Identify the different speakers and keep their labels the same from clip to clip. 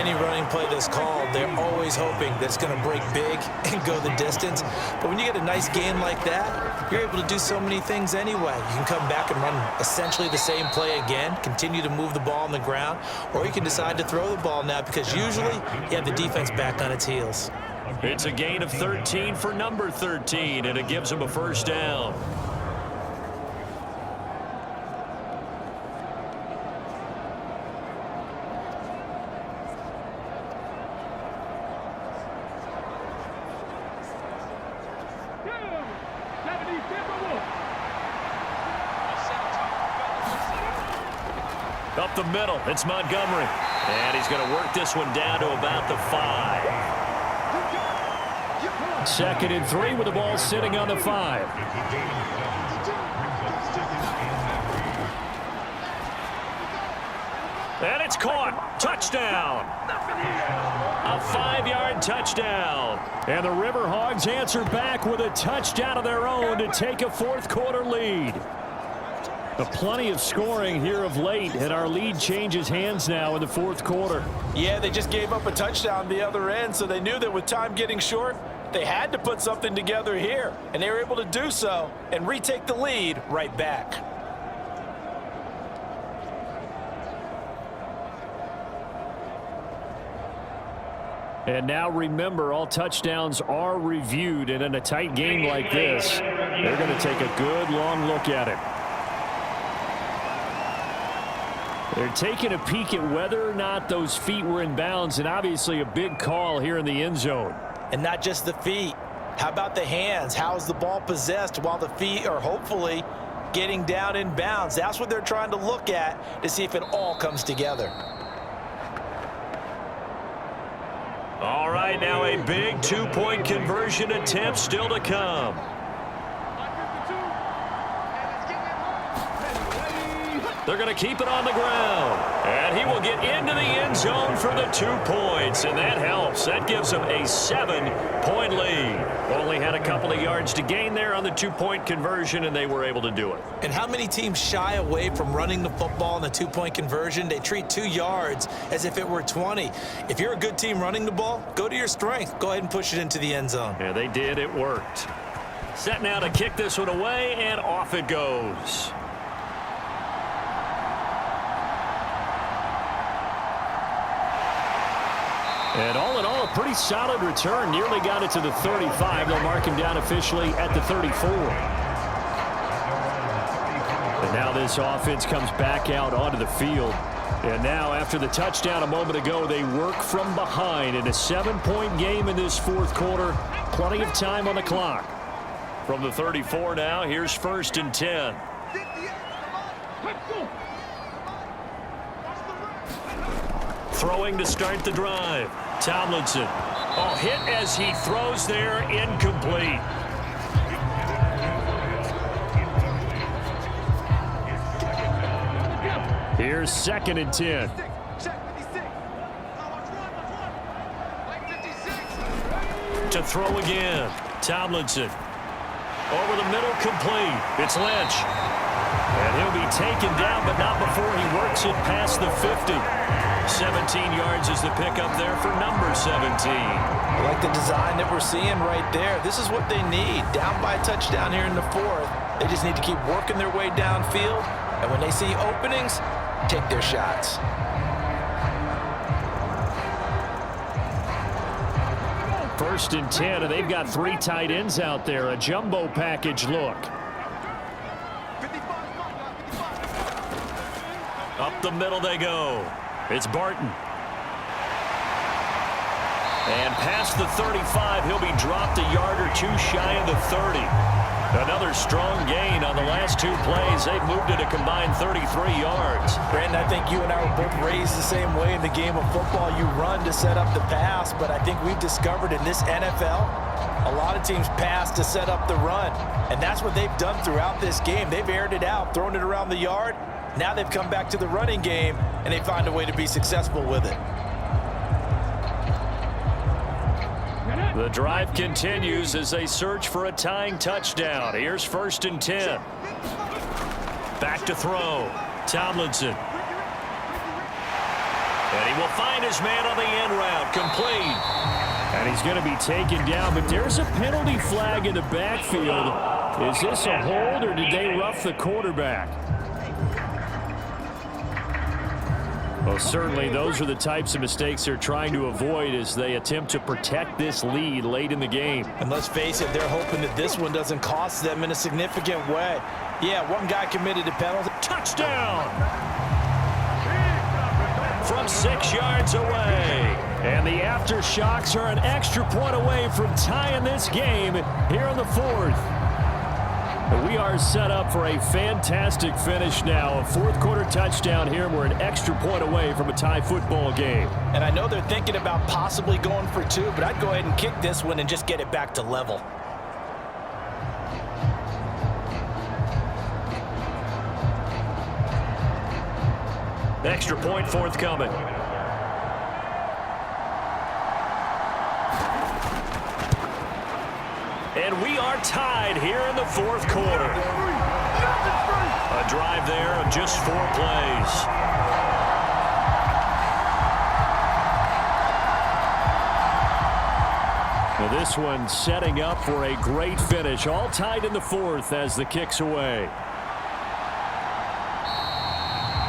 Speaker 1: any running play that's called, they're always hoping that it's going to break big and go the distance. But when you get a nice gain like that, you're able to do so many things anyway. You can come back and run essentially the same play again, continue to move the ball on the ground, or you can decide to throw the ball now because usually you have the defense back on its heels.
Speaker 2: It's a gain of 13 for number 13, and it gives him a first down. Up the middle, it's Montgomery. And he's going to work this one down to about the 5. 2nd and 3 with the ball sitting on the 5. And it's caught. Touchdown. A 5-yard touchdown. And the River Hogs answer back with a touchdown of their own to take a fourth-quarter lead. Plenty of scoring here of late, and our lead changes hands now in the fourth quarter.
Speaker 1: Yeah, they just gave up a touchdown the other end, so they knew that with time getting short, they had to put something together here, and they were able to do so and retake the lead right back.
Speaker 2: And now remember, all touchdowns are reviewed, and in a tight game like this, they're going to take a good long look at it. They're taking a peek at whether or not those feet were in bounds, and obviously a big call here in the end zone.
Speaker 1: And not just the feet. How about the hands? How is the ball possessed while the feet are hopefully getting down in bounds? That's what they're trying to look at to see if it all comes together.
Speaker 2: All right, now a big 2-point conversion attempt still to come. They're going to keep it on the ground. And he will get into the end zone for the 2 points. And that helps. That gives them a 7-point lead. Only had a couple of yards to gain there on the 2-point conversion, and they were able to do it.
Speaker 1: And how many teams shy away from running the football in the 2-point conversion? They treat 2 yards as if it were 20. If you're a good team running the ball, go to your strength. Go ahead and push it into the end zone.
Speaker 2: Yeah, they did. It worked. Set now to kick this one away, and off it goes. And all in all, a pretty solid return. Nearly got it to the 35. They'll mark him down officially at the 34. And now this offense comes back out onto the field. And now, after the touchdown a moment ago, they work from behind in a 7-point game in this fourth quarter. Plenty of time on the clock. From the 34 now, here's 1st and 10. Throwing to start the drive. Tomlinson. Oh, hit as he throws there, incomplete. Here's 2nd and 10. To throw again. Tomlinson. Over the middle, complete. It's Lynch. And he'll be taken down, but not before he works it past the 50. 17 yards is the pickup there for number 17.
Speaker 1: I like the design that we're seeing right there. This is what they need. Down by a touchdown here in the 4th. They just need to keep working their way downfield. And when they see openings, take their shots.
Speaker 2: First and 10, and they've got 3 tight ends out there. A jumbo package look. Up the middle they go. It's Barton. And past the 35, he'll be dropped a yard or 2 shy of the 30. Another strong gain on the last 2 plays. They've moved it a combined 33 yards.
Speaker 1: Brandon, I think you and I were both raised the same way in the game of football. You run to set up the pass, but I think we've discovered in this NFL, a lot of teams pass to set up the run. And that's what they've done throughout this game. They've aired it out, thrown it around the yard. Now they've come back to the running game, and they find a way to be successful with it.
Speaker 2: The drive continues as they search for a tying touchdown. Here's 1st and 10. Back to throw. Tomlinson. And he will find his man on the end route. Complete. And he's going to be taken down, but there's a penalty flag in the backfield. Is this a hold, or did they rough the quarterback? Well, certainly those are the types of mistakes they're trying to avoid as they attempt to protect this lead late in the game.
Speaker 1: And let's face it, they're hoping that this one doesn't cost them in a significant way. Yeah, one guy committed a penalty.
Speaker 2: Touchdown! From 6 yards away. And the Aftershocks are an extra point away from tying this game here in the fourth. We are set up for a fantastic finish now. A fourth-quarter touchdown here, and we're an extra point away from a tie football game.
Speaker 1: And I know they're thinking about possibly going for two, but I'd go ahead and kick this one and just get it back to level.
Speaker 2: Extra point forthcoming. And we are tied here in the fourth quarter. A drive there of just 4 plays. Well, this one setting up for a great finish. All tied in the fourth as the kick's away.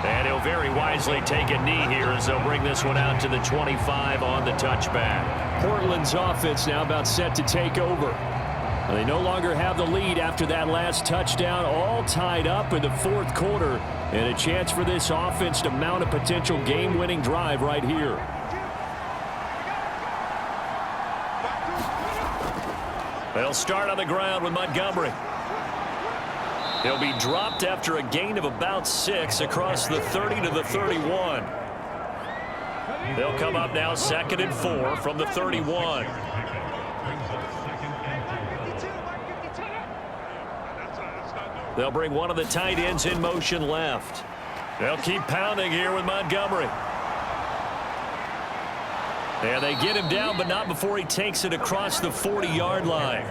Speaker 2: And he'll very wisely take a knee here as they'll bring this one out to the 25 on the touchback. Portland's offense now about set to take over. They no longer have the lead after that last touchdown, all tied up in the fourth quarter, and a chance for this offense to mount a potential game-winning drive right here. They'll start on the ground with Montgomery. He'll be dropped after a gain of about 6 across the 30 to the 31. They'll come up now 2nd and 4 from the 31. They'll bring one of the tight ends in motion left. They'll keep pounding here with Montgomery. And they get him down, but not before he takes it across the 40-yard line.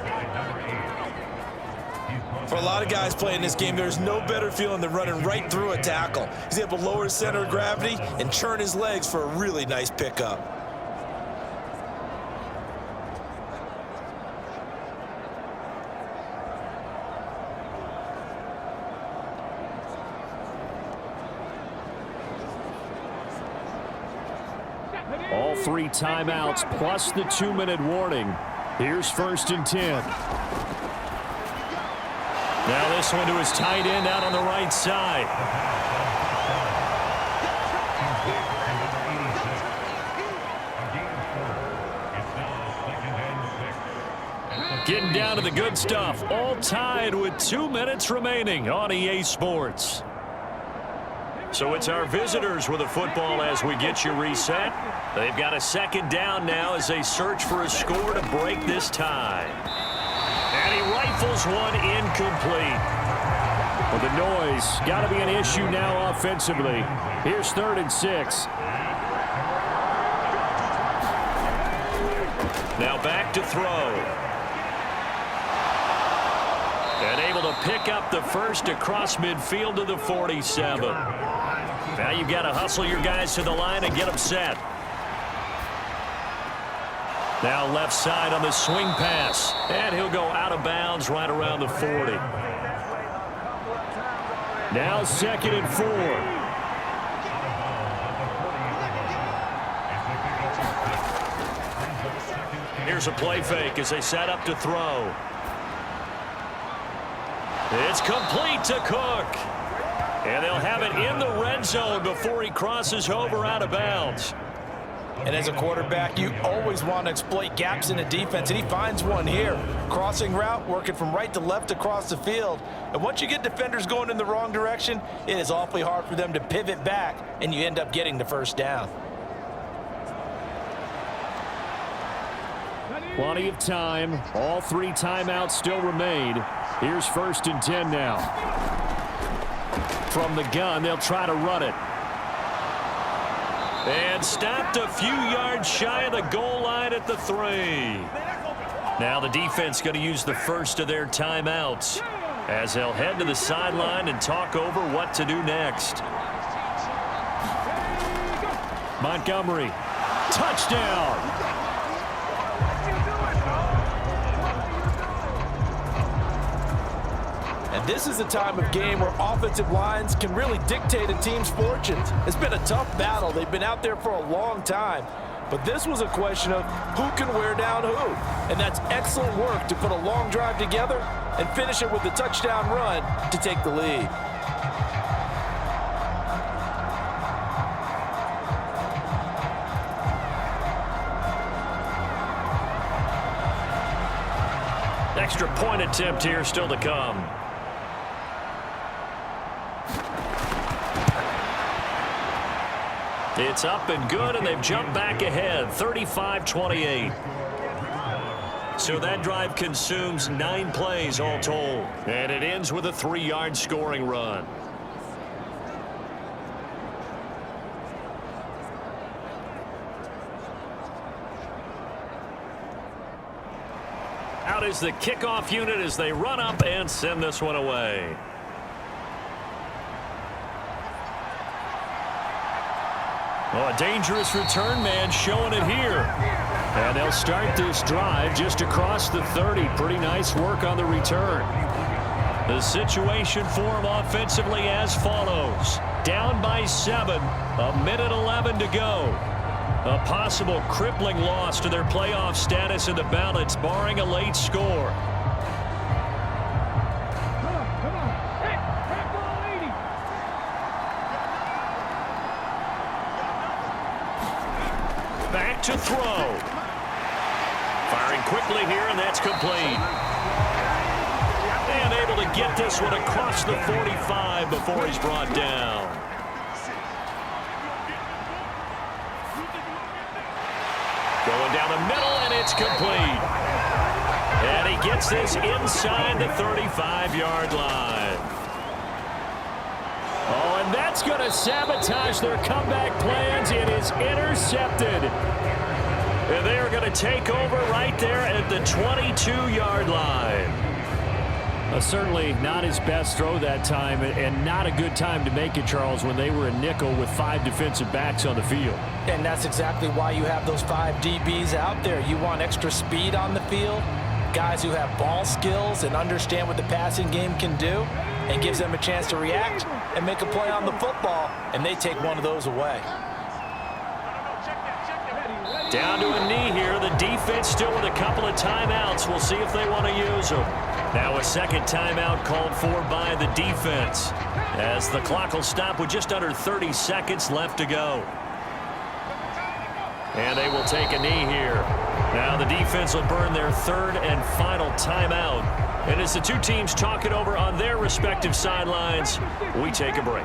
Speaker 1: For a lot of guys playing this game, there's no better feeling than running right through a tackle. He's able to lower his center of gravity and churn his legs for a really nice pickup.
Speaker 2: All 3 timeouts plus the 2-minute warning. Here's 1st and 10. Now this one to his tight end out on the right side. Getting down to the good stuff. All tied with 2 minutes remaining on EA Sports. So it's our visitors with the football as we get you reset. They've got a 2nd down now as they search for a score to break this tie. And he rifles one incomplete. Well, the noise got to be an issue now offensively. Here's 3rd and 6. Now back to throw. And able to pick up the first across midfield to the 47. Now you've got to hustle your guys to the line and get them set. Now left side on the swing pass. And he'll go out of bounds right around the 40. Now 2nd and 4. Here's a play fake as they set up to throw. It's complete to Cook. And they'll have it in the red zone before he crosses over out of bounds.
Speaker 1: And as a quarterback, you always want to exploit gaps in the defense, and he finds one here. Crossing route, working from right to left across the field. And once you get defenders going in the wrong direction, it is awfully hard for them to pivot back, and you end up getting the 1st down.
Speaker 2: Plenty of time. All 3 timeouts still remain. Here's 1st and 10 now. From the gun, they'll try to run it. And stopped a few yards shy of the goal line at the 3. Now the defense going to use the first of their timeouts as they'll head to the sideline and talk over what to do next. Montgomery. Touchdown.
Speaker 1: And this is a time of game where offensive lines can really dictate a team's fortunes. It's been a tough battle. They've been out there for a long time. But this was a question of who can wear down who. And that's excellent work to put a long drive together and finish it with a touchdown run to take the lead.
Speaker 2: Extra point attempt here still to come. It's up and good, and they've jumped back ahead, 35-28. So that drive consumes 9 plays all told. And it ends with a 3-yard scoring run. Out is the kickoff unit as they run up and send this one away. Oh, a dangerous return man showing it here. And they'll start this drive just across the 30. Pretty nice work on the return. The situation for them offensively as follows. Down by 7, 1:11 to go. A possible crippling loss to their playoff status in the balance, barring a late score. Back to throw. Firing quickly here, and that's complete. And able to get this one across the 45 before he's brought down. Going down the middle, and it's complete. And he gets this inside the 35-yard line. Oh, and that's going to sabotage their comeback plans. It is intercepted. And they are going to take over right there at the 22-yard line. Certainly not his best throw that time, and not a good time to make it, Charles, when they were a nickel with 5 defensive backs on the field.
Speaker 1: And that's exactly why you have those 5 DBs out there. You want extra speed on the field, guys who have ball skills and understand what the passing game can do, and gives them a chance to react and make a play on the football, and they take one of those away.
Speaker 2: Down to a knee here. The defense still with a couple of timeouts. We'll see if they want to use them. Now a second timeout called for by the defense, as the clock will stop with just under 30 seconds left to go. And they will take a knee here. Now the defense will burn their 3rd and final timeout. And as the two teams talk it over on their respective sidelines, we take a break.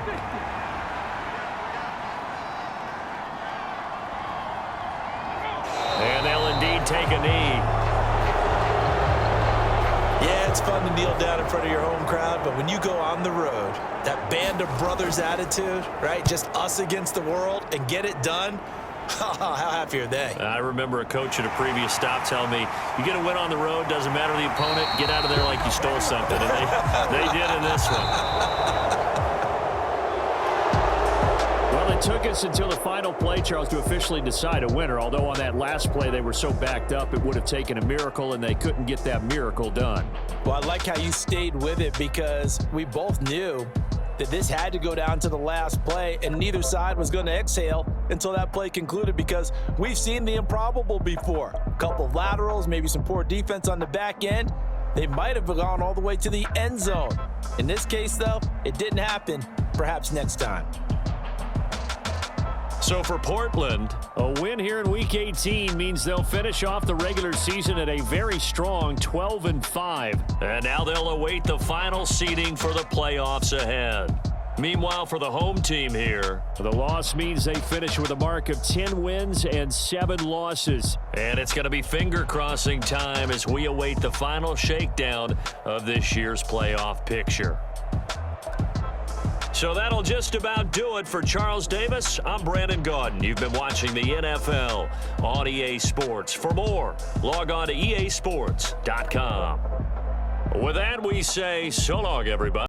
Speaker 2: And they'll indeed take a knee.
Speaker 1: Yeah, it's fun to kneel down in front of your home crowd, but when you go on the road, that band of brothers attitude, right? Just us against the world and get it done. How happy are they?
Speaker 2: I remember a coach at a previous stop telling me, you get a win on the road, doesn't matter the opponent, get out of there like you stole something. And they did in this one. Well, it took us until the final play, Charles, to officially decide a winner. Although on that last play they were so backed up, it would have taken a miracle, and they couldn't get that miracle done.
Speaker 1: Well, I like how you stayed with it, because we both knew that this had to go down to the last play, and neither side was going to exhale until that play concluded, because we've seen the improbable before. A couple of laterals, maybe some poor defense on the back end. They might have gone all the way to the end zone. In this case, though, it didn't happen. Perhaps next time.
Speaker 2: So for Portland, a win here in Week 18 means they'll finish off the regular season at a very strong 12-5. And now they'll await the final seeding for the playoffs ahead. Meanwhile, for the home team here, the loss means they finish with a mark of 10 wins and 7 losses. And it's going to be finger-crossing time as we await the final shakedown of this year's playoff picture. So that'll just about do it for Charles Davis. I'm Brandon Gaudin. You've been watching the NFL on EA Sports. For more, log on to easports.com. With that, we say so long, everybody.